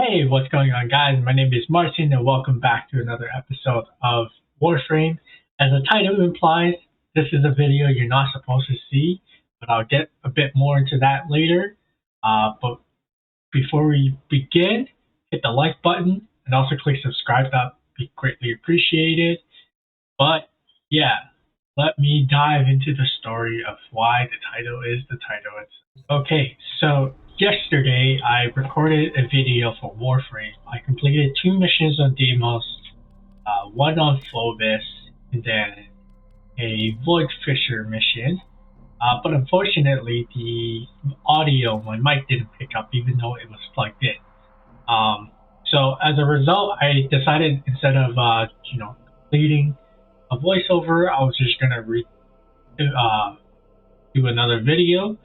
Hey, what's going on, guys? My name is Martin, and welcome back to another episode of Warframe. As the title implies, this is a video you're not supposed to see, but I'll get a bit more into that later. But before we begin, hit the like button and also click subscribe. That'd be greatly appreciated. But yeah, let me dive into the story of why the title is the title. Okay, so yesterday I recorded a video for Warframe. I completed 2 missions on Deimos, one on Phobos, and then a Void Fisher mission. But unfortunately, the audio, my mic didn't pick up even though it was plugged in. So as a result, I decided instead of completing a voiceover, I was just gonna do another video,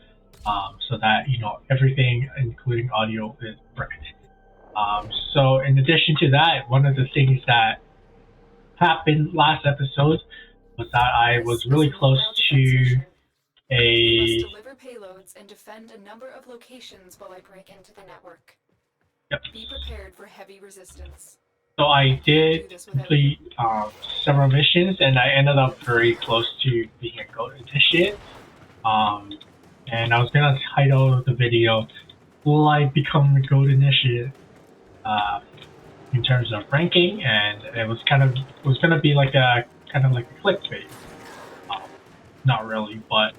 so that everything, including audio, is correct. So in addition to that, one of the things that happened last episode was that I was really close to a. Deliver payloads and defend a number of locations while I break into the network. Yep. Be prepared for heavy resistance. So I did complete several missions, and I ended up very close to being a gold initiate. And I was gonna title the video "Will I Become a Gold Initiate?" In terms of ranking, and it was gonna be like a clickbait. Not really, but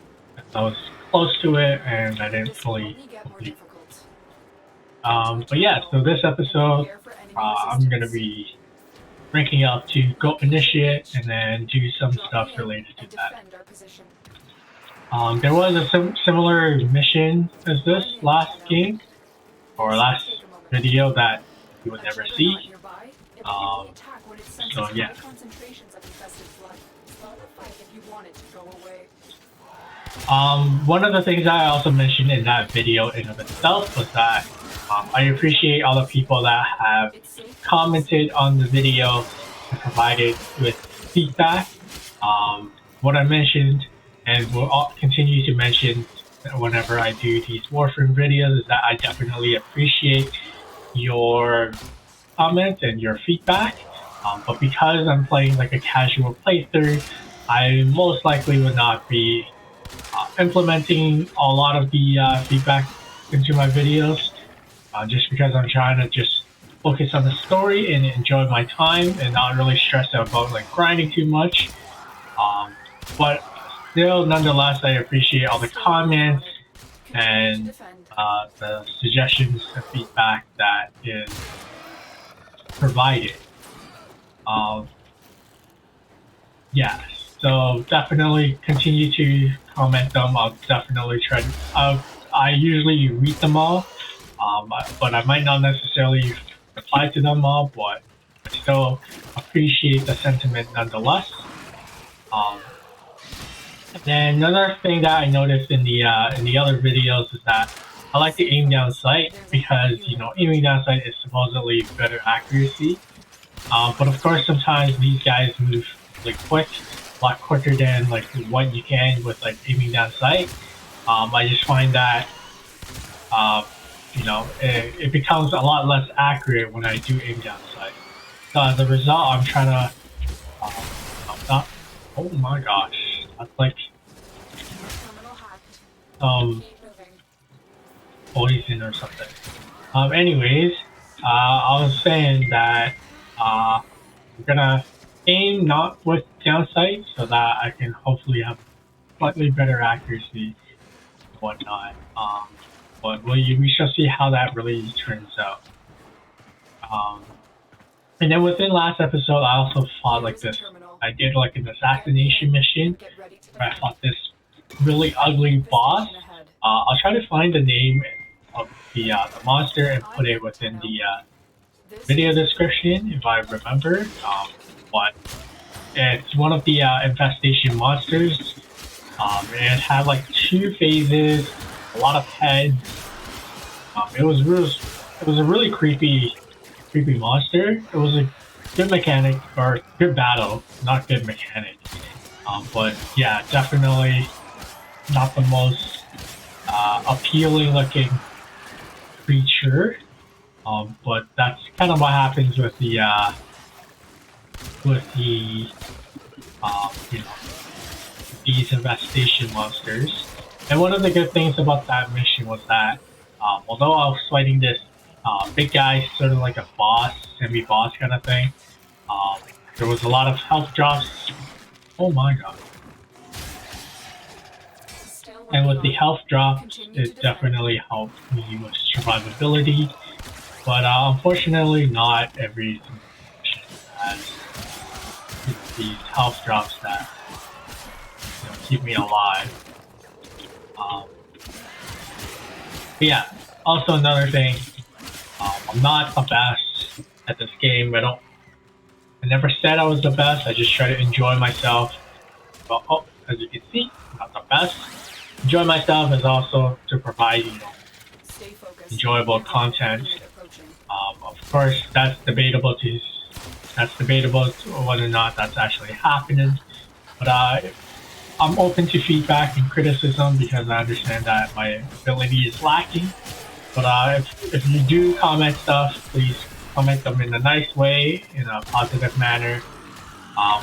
I was close to it, and I didn't fully complete. But yeah, so this episode, I'm gonna be ranking up to Gold Initiate, and then do some stuff related to that. There was a similar mission as this last game, or last video, that you would never see. So yeah. One of the things I also mentioned in that video in of itself was that I appreciate all the people that have commented on the video and provided with feedback. What I mentioned, and will continue to mention whenever I do these Warframe videos, is that I definitely appreciate your comments and your feedback. But because I'm playing like a casual playthrough, I most likely would not be implementing a lot of the feedback into my videos, just because I'm trying to just focus on the story and enjoy my time and not really stress out about like grinding too much. But still, nonetheless, I appreciate all the comments and the suggestions and feedback that is provided. Yeah, so definitely continue to comment them. I'll definitely try to. I usually read them all, but I might not necessarily reply to them all, but I still appreciate the sentiment nonetheless. And then another thing that I noticed in the other videos is that I like to aim down sight, because aiming down sight is supposedly better accuracy. But of course, sometimes these guys move like quick, a lot quicker than like what you can with like aiming down sight. I just find that it becomes a lot less accurate when I do aim down sight. So as a result, I'm trying to not. Oh my gosh, that's like poison or something. Anyways, I was saying that I'm gonna aim not with down sight so that I can hopefully have slightly better accuracy and whatnot. But we shall see how that really turns out. And then within last episode, I also fought like this. I did like an assassination mission where I fought this really ugly boss. I'll try to find the name of the monster and put it within the video description if I remember. But it's one of the infestation monsters. It had like 2 phases, a lot of heads. It was a really creepy monster. It was a good mechanic, or good battle, not good mechanic. But yeah, definitely not the most appealing looking creature. But that's kind of what happens with the you know, these infestation monsters. And one of the good things about that mission was that although I was fighting this big guy, sort of like a boss, semi-boss kind of thing, um, there was a lot of health drops. Oh my god. And with the health drops, it definitely helped me with survivability. But unfortunately, not every mission has these health drops that keep me alive. But yeah, also another thing, I'm not the best at this game. I never said I was the best. I just try to enjoy myself. But as you can see, I'm not the best. Enjoy myself is also to provide enjoyable content. Of course, that's debatable whether or not that's actually happening. But I'm open to feedback and criticism because I understand that my ability is lacking. But if you do comment stuff, please comment them in a nice way, in a positive manner.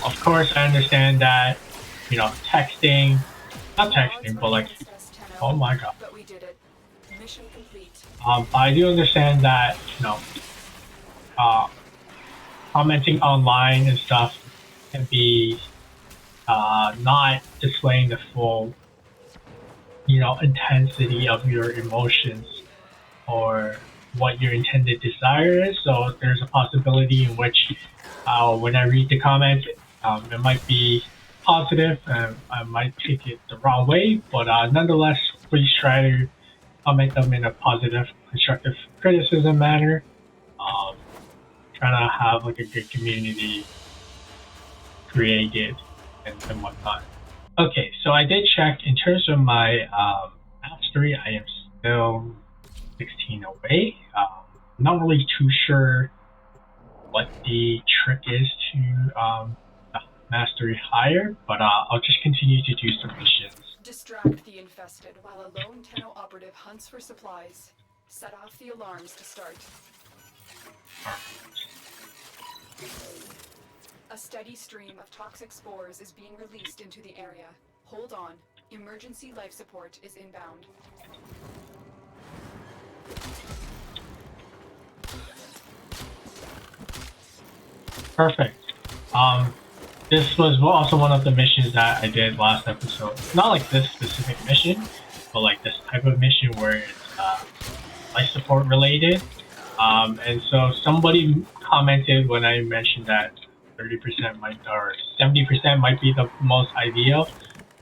Of course, I understand that, texting, not texting, but like, oh my god. I do understand that, commenting online and stuff can be not displaying the full, intensity of your emotions or what your intended desire is. So there's a possibility in which when I read the comments, it might be positive and I might take it the wrong way, but nonetheless, please try to comment them in a positive, constructive criticism manner. Um, Trying to have like a good community created and whatnot. Okay, so I did check in terms of my mastery. I am still 16 away. I'm not really too sure what the trick is to mastery higher, but I'll just continue to do some missions. Distract the infested while a lone Tenno operative hunts for supplies. Set off the alarms to start. A steady stream of toxic spores is being released into the area. Hold on. Emergency life support is inbound. Perfect. This was also one of the missions that I did last episode. Not like this specific mission, but like this type of mission where it's life support related. And so somebody commented when I mentioned that 30% might or 70% might be the most ideal.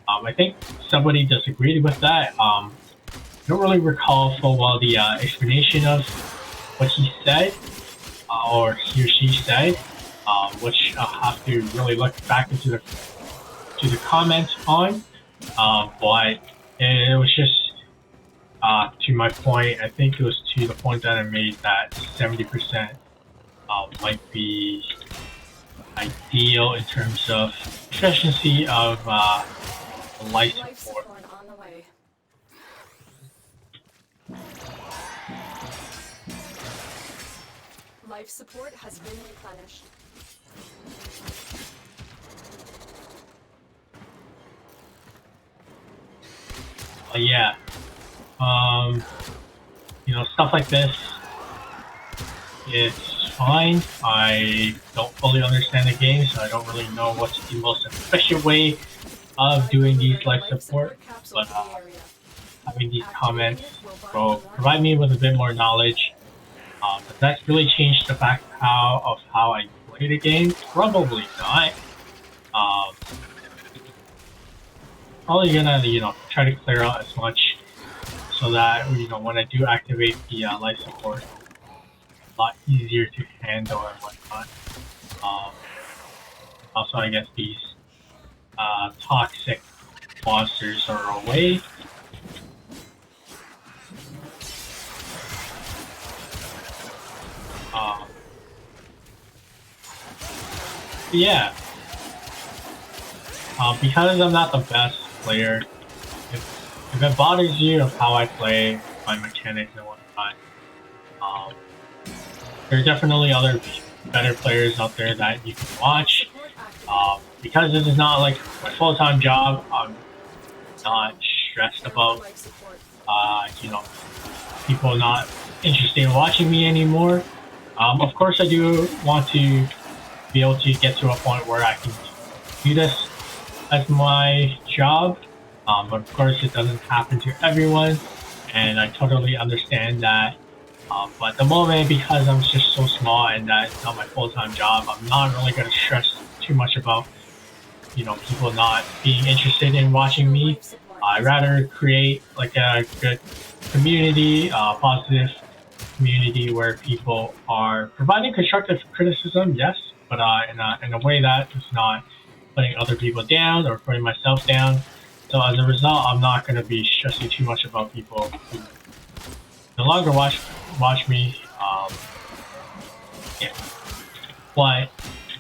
I think somebody disagreed with that. I don't really recall full well the explanation of what he said or he or she said, which I'll have to really look back into the comments on. But it was just to my point. I think it was to the point that I made that 70% might be ideal in terms of efficiency of life support. On the way. Life support has been replenished. Yeah, stuff like this, it's fine. I don't fully understand the game, so I don't really know what's the most efficient way of doing these life support, but having these comments will provide me with a bit more knowledge. Does that really change the fact of how I play the game? Probably not. Probably gonna, try to clear out as much so that, when I do activate the life support, a lot easier to handle and whatnot. Also, I guess these toxic monsters are away. Yeah. Because I'm not the best player, if it bothers you of how I play, my mechanics and whatnot, there are definitely other better players out there that you can watch. Because this is not like my full-time job, I'm not stressed about you know, people not interested in watching me anymore. Of course, I do want to be able to get to a point where I can do this as my job. But of course, it doesn't happen to everyone, and I totally understand that. But at the moment, because I'm just so small and that it's not my full-time job, I'm not really going to stress too much about people not being interested in watching me. I'd rather create like a good community, positive community where people are providing constructive criticism, yes, but in a way that is not putting other people down or putting myself down. So as a result, I'm not going to be stressing too much about people who no longer watch me. Yeah. But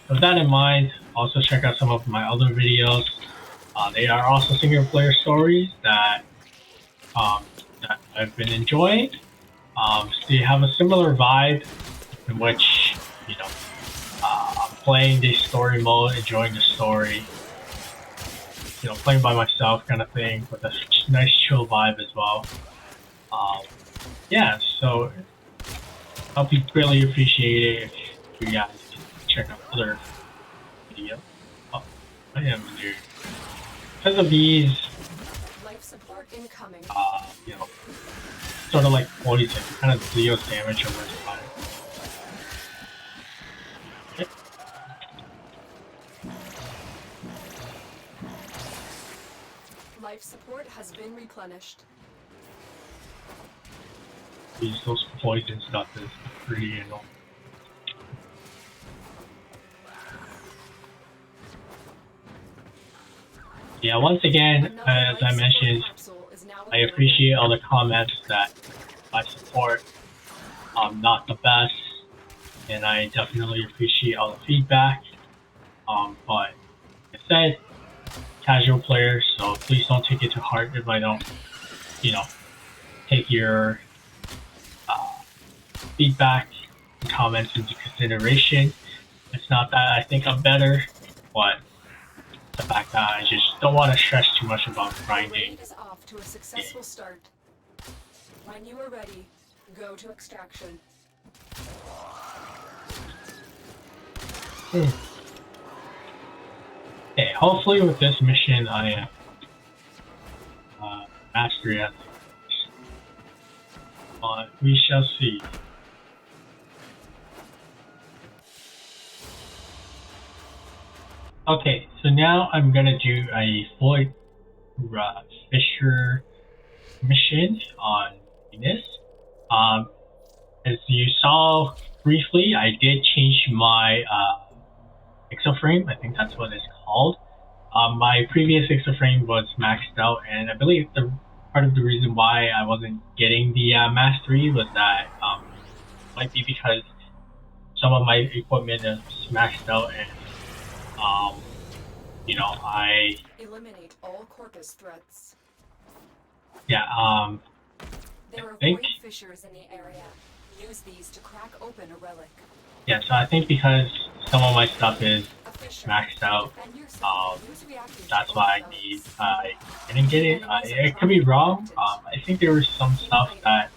with that in mind, also check out some of my other videos. They are also single player stories that I've been enjoying. So they have a similar vibe in which I'm playing the story mode, enjoying the story, playing by myself kind of thing with a nice chill vibe as well. Yeah, so I'll be greatly appreciated if you guys can check out other videos. Oh, I am here. Because of these, Life support incoming. sort of like poison, kind of deals damage over time. Okay. Life support has been replenished. Those poison stuff is pretty annoying. Yeah, once again, as I mentioned, I appreciate all the comments that I support. I'm not the best, and I definitely appreciate all the feedback. But like I said, casual players, so please don't take it to heart if I don't, take your feedback and comments into consideration. It's not that I think I'm better, but the fact that I just don't want to stress too much about grinding. Is off to a successful start. When you are ready, go to extraction. Okay, hopefully with this mission I master it. But we shall see. Okay, so now I'm gonna do a Floyd Fisher mission on Venus. As you saw briefly, I did change my exoframe. I think that's what it's called. My previous exoframe was maxed out, and I believe the part of the reason why I wasn't getting the mastery was that might be because some of my equipment is maxed out, and I Eliminate all corpus threats. yeah There are think void fissures in the area. Use these to crack open a relic. yeah. So I think because some of my stuff is maxed out, that's why I didn't get it. It could be wrong. I think there was some stuff that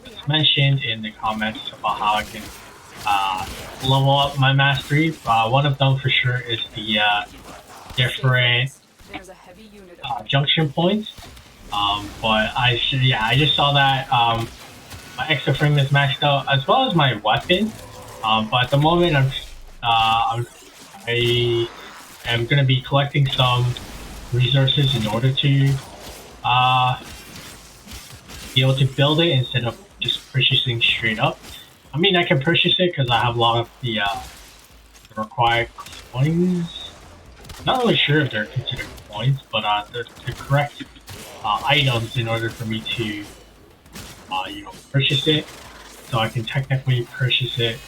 was mentioned in the comments about how I can level up my mastery. One of them for sure is the different junction points. But I just saw that my extra frame is maxed out as well as my weapon. But at the moment I am gonna be collecting some resources in order to be able to build it instead of just purchasing straight up. I mean, I can purchase it because I have a lot of the required coins. Not really sure if they're considered coins, but they're the correct items in order for me to purchase it. So I can technically purchase it.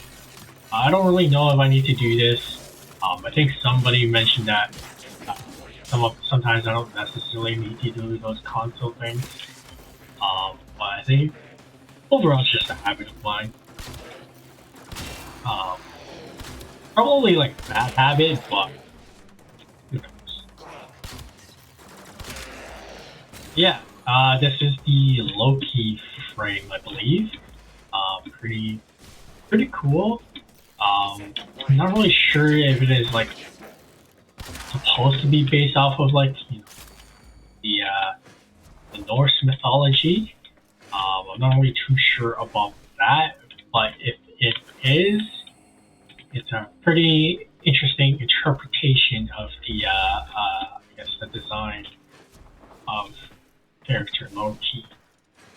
I don't really know if I need to do this. I think somebody mentioned that sometimes I don't necessarily need to do those console things. But I think overall it's just a habit of mine. Probably like a bad habit, but who knows? Yeah, this is the low-key frame, I believe. Pretty cool. I'm not really sure if it is like supposed to be based off of like the the Norse mythology. I'm not really too sure about that, but if it is, it's a pretty interesting interpretation of the I guess the design of character Loki.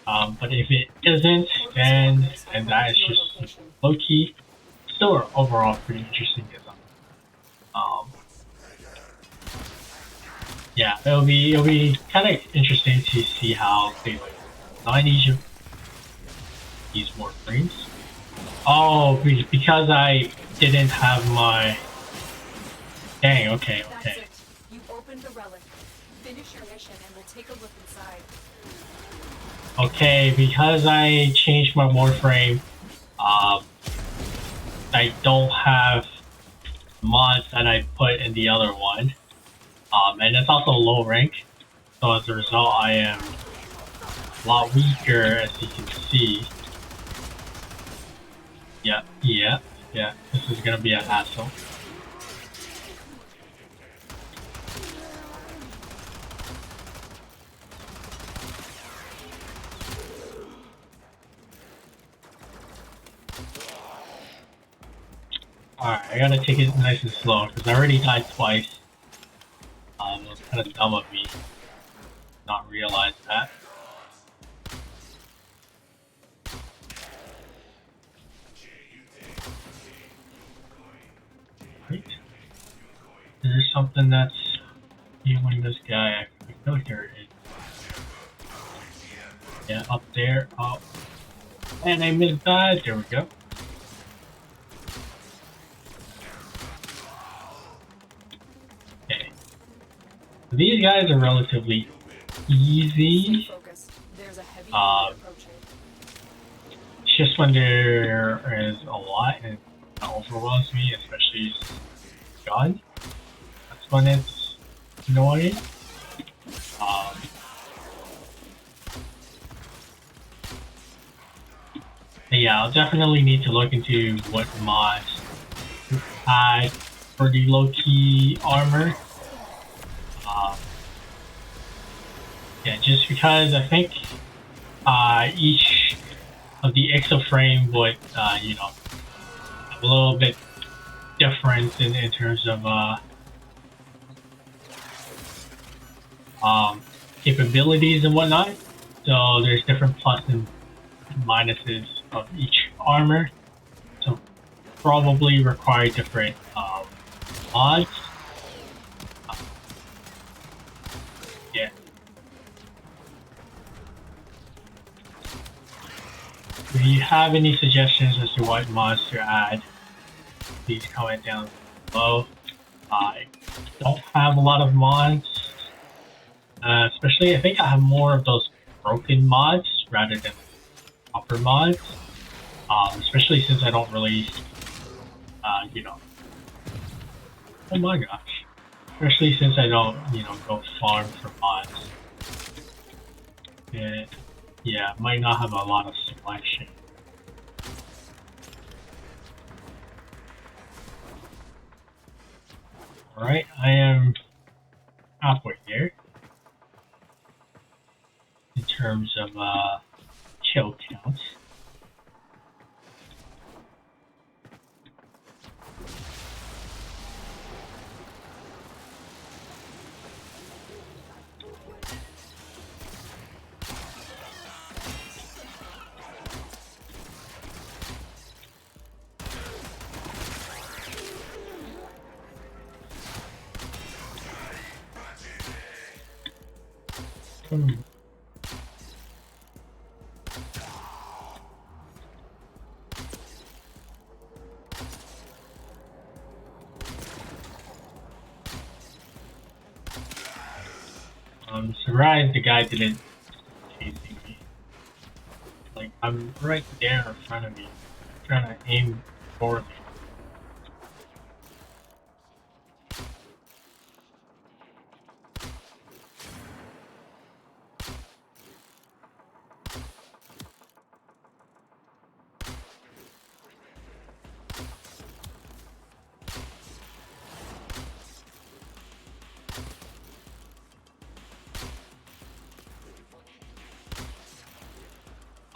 But if it isn't, then and that is just Loki. Still an overall pretty interesting design. Um, yeah, it'll be kind of interesting to see how they like design each of these warframes. Oh, because I didn't have my. Dang. Okay. That's Okay. it. You opened the relic. Finish your mission and we'll take a look inside. Okay. Because I changed my warframe, um, I don't have mods that I put in the other one. And it's also low rank, so as a result, I am a lot weaker, as you can see. Yeah. This is gonna be a hassle. Alright, I gotta take it nice and slow because I already died twice. It was kind of dumb of me not realize that. Right? There's something that's healing this guy. I feel like there is. Yeah, up there. Oh, and I missed that. There we go. Okay. These guys are relatively easy. There's a heavy approaching. It's just when there is a lot and it overwhelms me, especially gun. That's when it's annoying. Um, yeah, I'll definitely need to look into what mods to add for the low-key armor. Yeah, just because I think each of the exoframe would, have a little bit different in terms of capabilities and whatnot. So there's different plus and minuses of each armor. So probably require different mods. Yeah. If you have any suggestions as to what mods to add, please comment down below. I don't have a lot of mods, especially I think I have more of those broken mods rather than proper mods. Especially since I don't really, oh my gosh. Especially since I don't, go farm for mods. Yeah, might not have a lot of selection. Alright, I am halfway there in terms of kill counts. I'm surprised the guy didn't chase me. Like, I'm right there in front of me, trying to aim for me.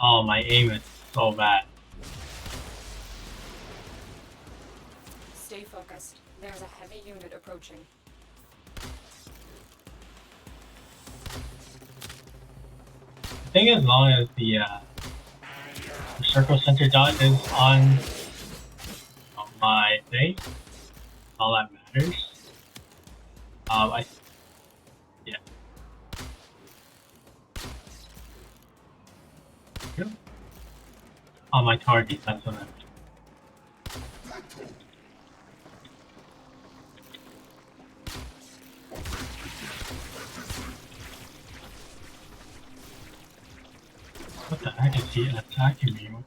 Oh, my aim is so bad. Stay focused. There's a heavy unit approaching. I think as long as the circle center dot is on my thing, all that matters. Yeah. Yep. On my target, that's what I mean. What the heck is he attacking me with?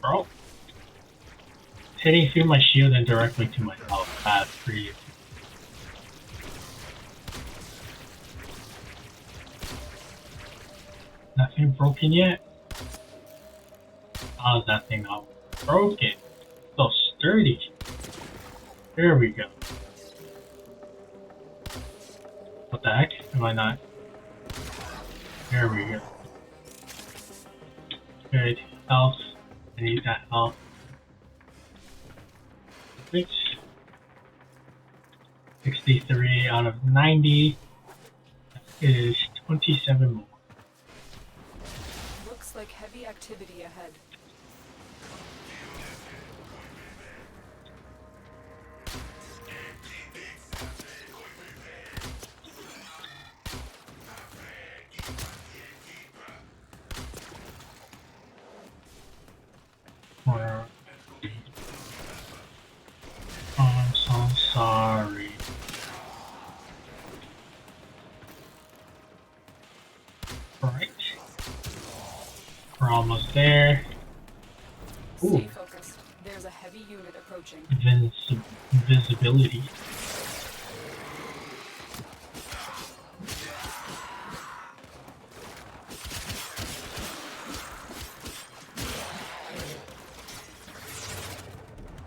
Bro. Hitting through my shield and directly to my health. That's pretty. Nothing broken yet? How's that thing not broken? So sturdy. There we go. What the heck? Am I not? There we go. Good. Health. I need that health. Perfect. 63 out of 90. That is 27 more. Looks like heavy activity ahead. I'm so sorry. Alright. We're almost there. Ooh. Stay focused. There's a heavy unit approaching. Visibility.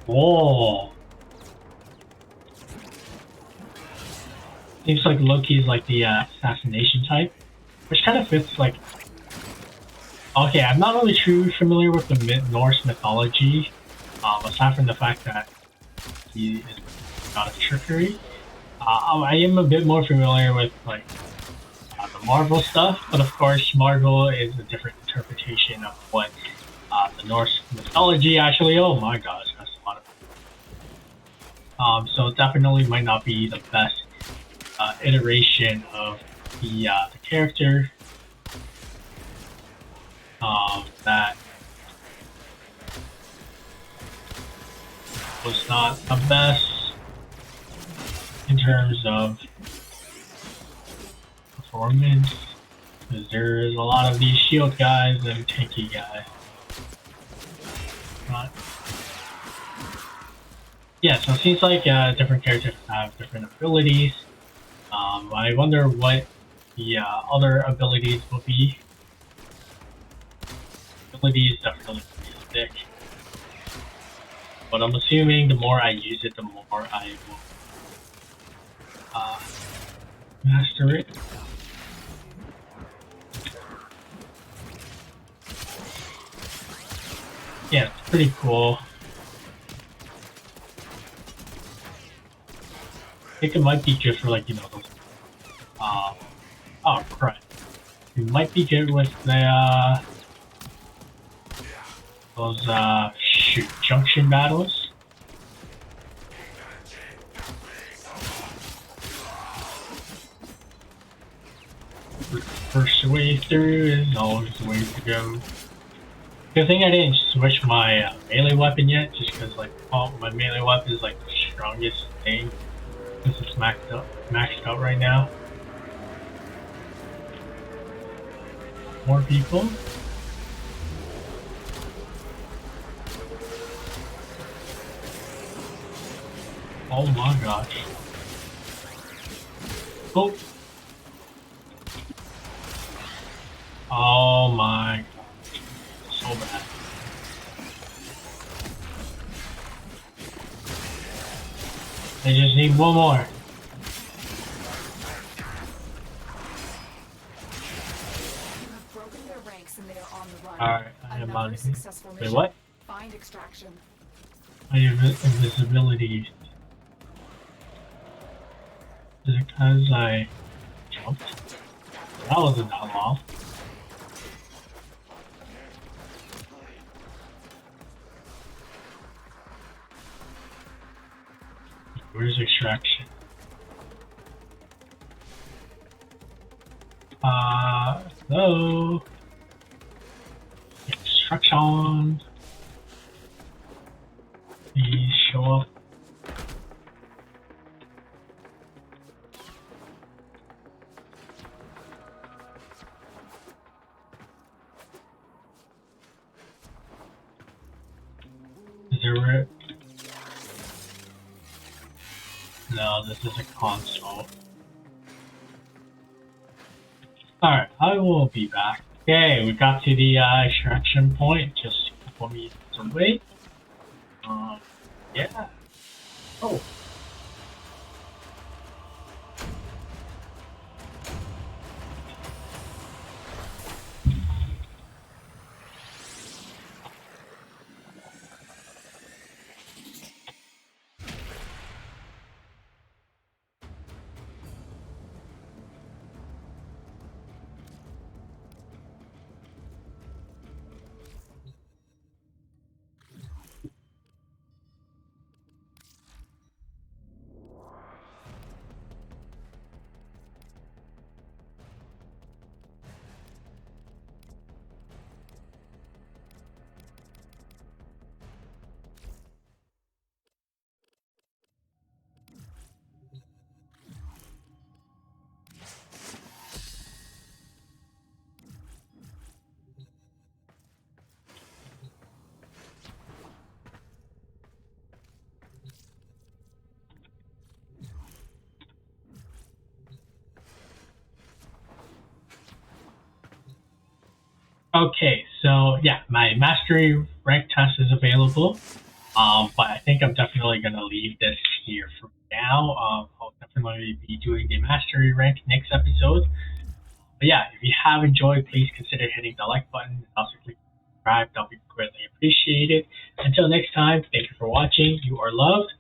Whoa. Seems like Loki's like the assassination type, which kind of fits like. Okay, I'm not really too familiar with the Norse mythology, aside from the fact that he is god of trickery. I am a bit more familiar with like the Marvel stuff, but of course Marvel is a different interpretation of what the Norse mythology actually. Oh my gosh, that's a lot of. So it definitely might not be the best iteration of the character that was not the best in terms of performance, because there is a lot of these shield guys and tanky guys. But yeah, so it seems like different characters have different abilities. I wonder what the other abilities will be. Abilities definitely stick, but I'm assuming the more I use it, the more I will master it. Yeah, it's pretty cool. I think it might be good for like, you know, those, oh crap. It might be good with the, those, junction battles. First way through is always the way to go. Good thing I didn't switch my melee weapon yet, just because like, oh, my melee weapon is like the strongest thing. This is maxed out right now. More people. Oh my gosh. Oh. Oh my gosh. So bad. I just need one more. ranks and they are on the run. Alright, I am Another on here. successful Wait, mission. what? Find extraction. My invisibility. Is it because I jumped? That wasn't that long. Where's extraction? Hello? Extraction. Please show up. Is there a... No, this is a console. Alright, I will be back. Okay, we got to the extraction point, just a couple meters away. Yeah. Oh. Okay, so yeah, my mastery rank test is available. But I think I'm definitely gonna leave this here for now. I'll definitely be doing the mastery rank next episode. But yeah, if you have enjoyed, please consider hitting the like button and also click subscribe. That'll be greatly appreciated. Until next time, thank you for watching. You are loved.